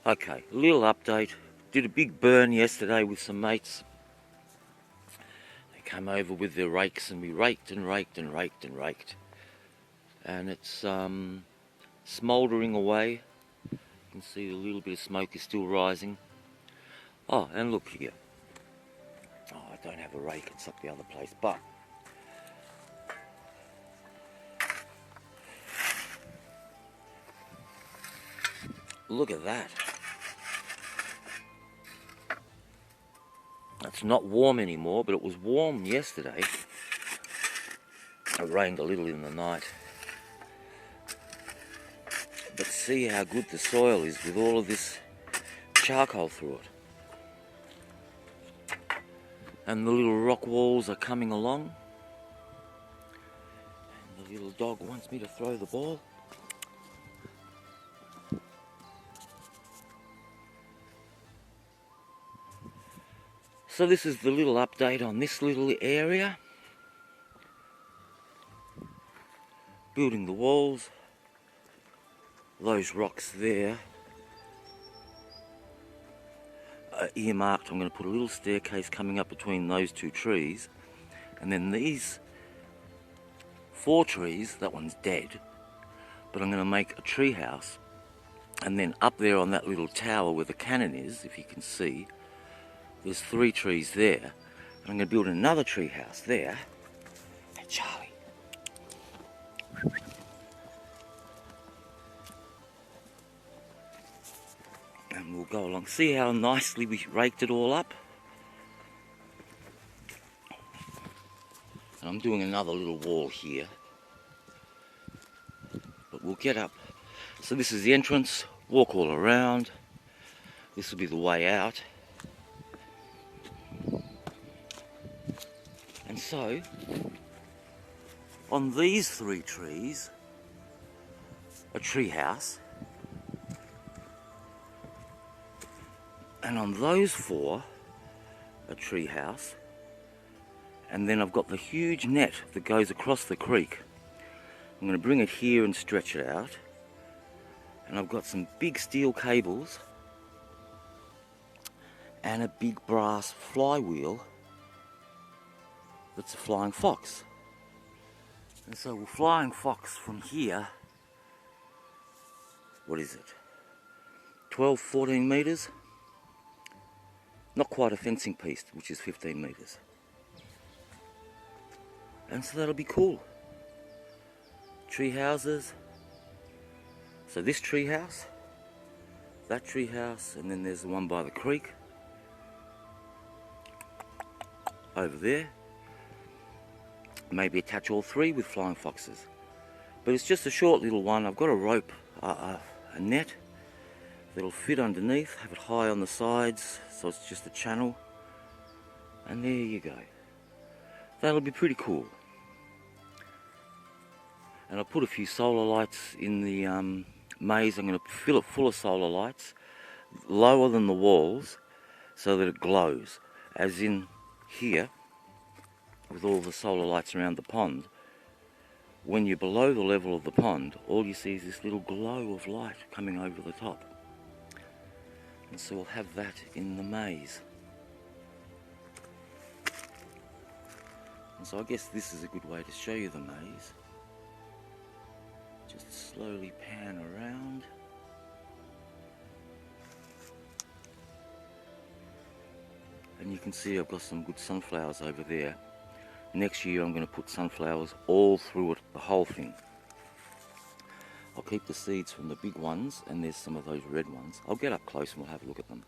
Okay, a little update. Did a big burn yesterday with some mates. They came over with their rakes and we raked and raked and raked and raked. And it's smouldering away. You can see a little bit of smoke is still rising. Oh, and look here. Oh, I don't have a rake, it's up the other place, but look at that. It's not warm anymore, but it was warm yesterday. It rained a little in the night. But see how good the soil is with all of this charcoal through it. And the little rock walls are coming along. And the little dog wants me to throw the ball. So this is the little update on this little area. Building the walls. Those rocks there are earmarked. I'm going to put a little staircase coming up between those two trees. And then these 4 trees, that one's dead, but I'm going to make a tree house. And then up there on that little tower where the cannon is, if you can see, there's 3 trees there. And I'm going to build another tree house there. Hey, Charlie. And we'll go along. See how nicely we raked it all up? And I'm doing another little wall here. But we'll get up. So this is the entrance. Walk all around. This will be the way out. And so, on these 3 trees, a tree house. And on those 4, a tree house. And then I've got the huge net that goes across the creek. I'm going to bring it here and stretch it out. And I've got some big steel cables and a big brass flywheel that's a flying fox. And so we're flying fox from here, what is it, 12, 14 metres? Not quite a fencing piece, which is 15 metres. And so that'll be cool. Tree houses. So this tree house, that tree house, and then there's the one by the creek. Over there. Maybe attach all 3 with flying foxes. But it's just a short little one. I've got a rope, a net that'll fit underneath, have it high on the sides, so it's just a channel. And there you go. That'll be pretty cool. And I'll put a few solar lights in the maze. I'm going to fill it full of solar lights, lower than the walls, so that it glows. As in here, with all the solar lights around the pond, when you're below the level of the pond, all you see is this little glow of light coming over the top. And so we'll have that in the maze. And so I guess this is a good way to show you the maze. Just slowly pan around. And you can see I've got some good sunflowers over there. Next year I'm going to put sunflowers all through it, the whole thing. I'll keep the seeds from the big ones, and there's some of those red ones. I'll get up close and we'll have a look at them.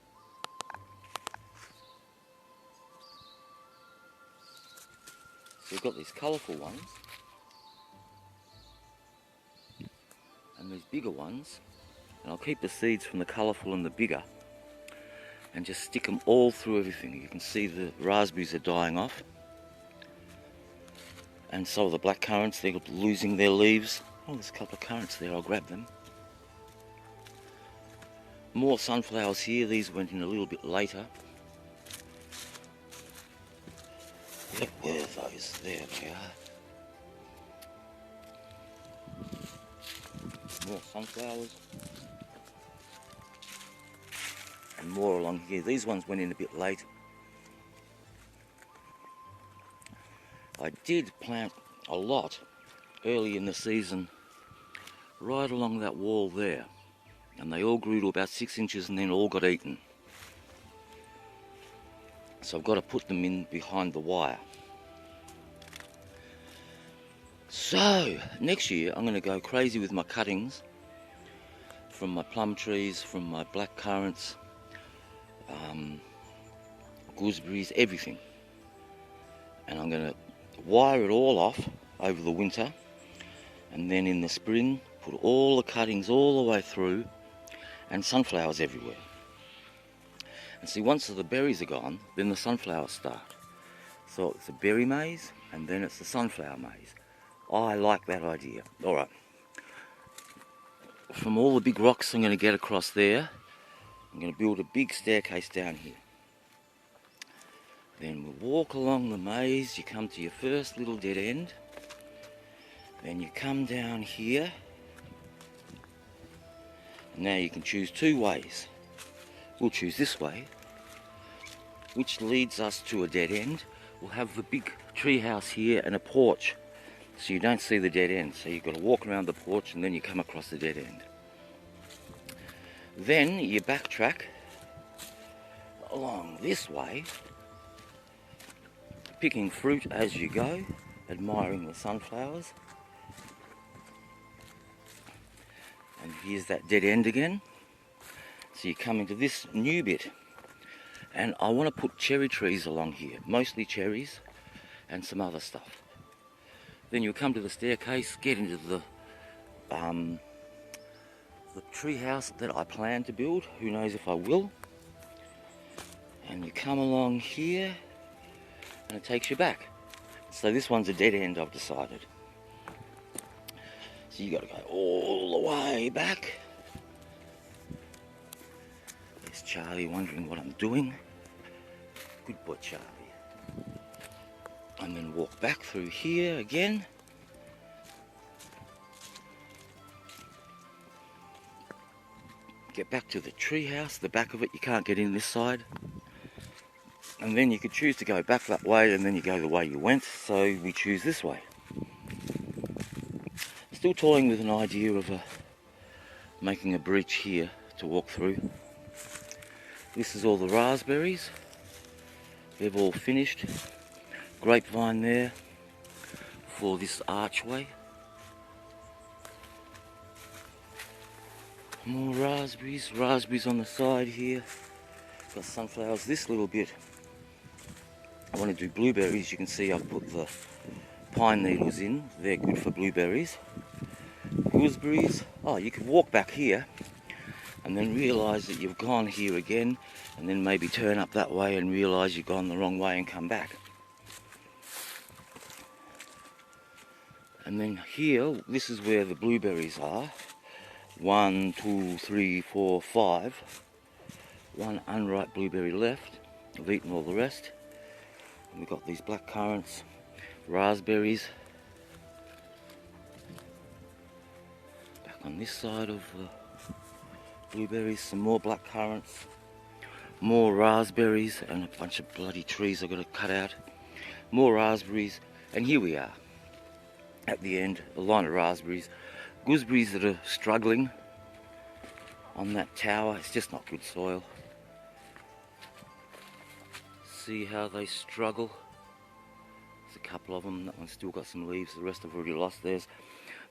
So we've got these colourful ones, and these bigger ones, and I'll keep the seeds from the colourful and the bigger, and just stick them all through everything. You can see the raspberries are dying off, and so are the black currants. They're losing their leaves. Oh, there's a couple of currants there, I'll grab them. More sunflowers here. These went in a little bit later. Where are those? There they are. More sunflowers. and more along here. These ones went in a bit late. I did plant a lot early in the season right along that wall there, and they all grew to about 6 inches and then all got eaten. So I've got to put them in behind the wire. So next year I'm going to go crazy with my cuttings from my plum trees, from my black currants, gooseberries, everything. And I'm going to wire it all off over the winter, and then in the spring put all the cuttings all the way through, and sunflowers everywhere. And see, once the berries are gone, then the sunflowers start. So it's a berry maze, and then it's the sunflower maze. I like that idea. All right. From all the big rocks I'm going to get across there, I'm going to build a big staircase down here. Then we'll walk along the maze. You come to your first little dead end. Then you come down here. And now you can choose two ways. We'll choose this way, which leads us to a dead end. We'll have the big tree house here and a porch, so you don't see the dead end. So you've got to walk around the porch and then you come across the dead end. Then you backtrack along this way, picking fruit as you go, admiring the sunflowers. And here's that dead end again. So you come into this new bit, and I want to put cherry trees along here, mostly cherries and some other stuff. Then you'll come to the staircase, get into the tree house that I plan to build. Who knows if I will. And you come along here, and it takes you back. So this one's a dead end, I've decided. So you got to go all the way back. There's Charlie wondering what I'm doing. Good boy, Charlie. And then walk back through here again. Get back to the tree house, the back of it. You can't get in this side. And then you could choose to go back that way, and then you go the way you went. So we choose this way. Still toying with an idea of making a breach here to walk through. This is all the raspberries. They've all finished. Grapevine there for this archway. More raspberries. Raspberries on the side here. Got sunflowers. This little bit, I want to do blueberries. You can see I've put the pine needles in. They're good for blueberries. Gooseberries. Oh, you could walk back here and then realise that you've gone here again, and then maybe turn up that way and realise you've gone the wrong way and come back. And then here, this is where the blueberries are. 1, 2, 3, 4, 5. One unripe blueberry left. I've eaten all the rest. And we've got these black currants, raspberries. Back on this side of the blueberries, some more black currants, more raspberries, and a bunch of bloody trees I've got to cut out. More raspberries, and here we are at the end, a line of raspberries. Gooseberries that are struggling on that tower. It's just not good soil. See how they struggle. There's a couple of them. That one's still got some leaves. The rest have already lost theirs.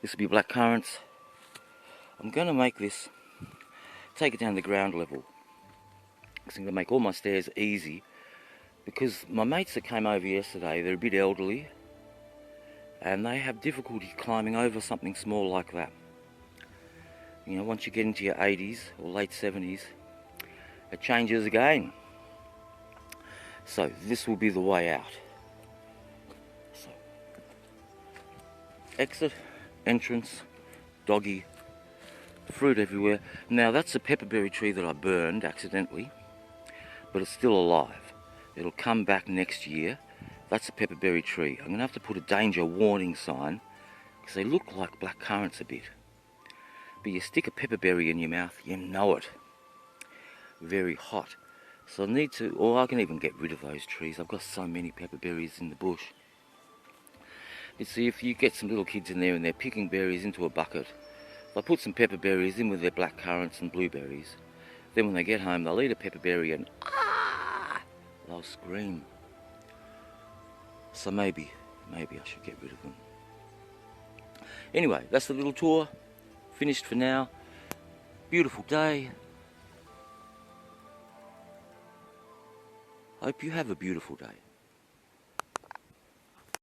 This will be black currants. I'm going to make this, take it down to ground level, because I'm going to make all my stairs easy, because my mates that came over yesterday, they're a bit elderly and they have difficulty climbing over something small like that. You know, once you get into your 80s or late 70s, it changes again. So this will be the way out. So exit, entrance, doggy, fruit everywhere. Now that's a pepperberry tree that I burned accidentally, but it's still alive. It'll come back next year. That's a pepperberry tree. I'm going to have to put a danger warning sign, because they look like black currants a bit. But you stick a pepperberry in your mouth, you know it. very hot. So I need to, or I can even get rid of those trees. I've got so many pepperberries in the bush. You see, if you get some little kids in there and they're picking berries into a bucket, they'll put some pepperberries in with their black currants and blueberries. Then when they get home, they'll eat a pepperberry and they'll scream. So maybe I should get rid of them. Anyway, that's the little tour. Finished for now. Beautiful day. Hope you have a beautiful day.